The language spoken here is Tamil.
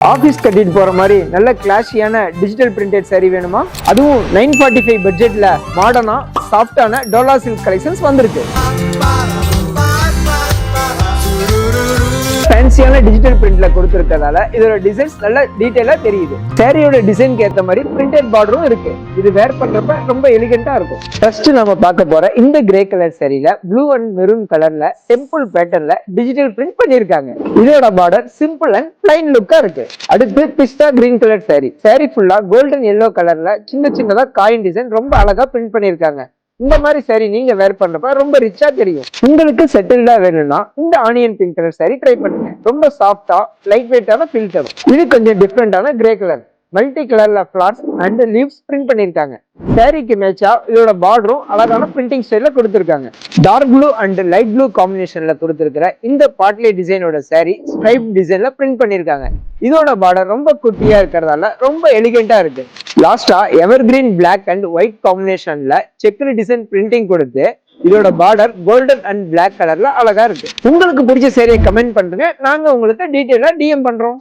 ஆஃபீஸ் கட்டிட்டு போற மாதிரி நல்ல கிளாஷியான டிஜிட்டல் பிரிண்டட் saree வேணுமா? அதுவும் 945 பட்ஜெட்ல மாடர்னா சாஃப்டான டோலா சில்க் கலெக்ஷன்ஸ் வந்திருக்கு. ஃபேன்சியான டிஜிட்டல் பிரிண்ட்ல கொடுத்திருக்கிறதால இதோட டிசைன்ஸ் நல்ல டீடைலா தெரியுது. சாரியோட டிசைனுக்கு ஏத்த மாதிரி பிரிண்டட் பார்டரும் இருக்கு. இது வேர் பண்றப்ப ரொம்ப எலிகென்ட்டா இருக்கும். ஃபர்ஸ்ட் நம்ம பார்க்க போற இந்த கிரே கலர் சாரியில ப்ளூ அண்ட் மெரூன் கலர்ல டெம்பிள் பேட்டர்ன்ல டிஜிட்டல் பிரிண்ட் பண்ணிருக்காங்க. இதோட பார்டர் சிம்பிள் அண்ட் பிளைன் லுக்கா இருக்கு. அடுத்து பிஸ்தா கிரீன் கலர் சாரி ஃபுல்லா கோல்டன் எல்லோ கலர்ல சின்ன சின்னதா காயின் டிசைன் ரொம்ப அழகா பிரிண்ட் பண்ணிருக்காங்க. இந்த மாதிரி சாரி நீங்க வேர் பண்றப்ப ரொம்ப ரிச்சா தெரியும். உங்களுக்கு செட்டில்டா வேணும்னா இந்த onion pink colour sorry try பண்ணுங்க. ரொம்ப சாஃப்டா லைட் வெயிட்டான ஃபீல் தரும். இது கொஞ்சம் டிஃப்ரெண்டான கிரே கலர் மல்டி கலர்ல ஃபிளார்ஸ் அண்ட் லீவ்ஸ் பிரிண்ட் பண்ணிருக்காங்க. சாரிக்கு மேட்சா இதோட பார்டரும் அழகான பிரிண்டிங் ஸ்டைல்ல கொடுத்திருக்காங்க. Dark blue and light blue காம்பினேஷன்ல கொடுத்திருக்கிற இந்த பாட்லே டிசைனோட சாரி ஸ்ட்ரைப் டிசைன்ல பிரிண்ட் பண்ணிருக்காங்க. இதோட பார்டர் ரொம்ப குட்டியா இருக்கிறதால ரொம்ப எலிகென்ட்டா இருக்கு. லாஸ்டா evergreen black and white காம்பினேஷன்ல செக்குடு டிசைன் பிரிண்டிங் கொடுத்து இதோட பார்டர் கோல்டன் அண்ட் பிளாக் கலர்ல அழகா இருக்கு. உங்களுக்கு பிடிச்ச சாரியை கமெண்ட் பண்ணுங்க, நாங்க உங்களுக்கு டீடைலா டிஎம் பண்றோம்.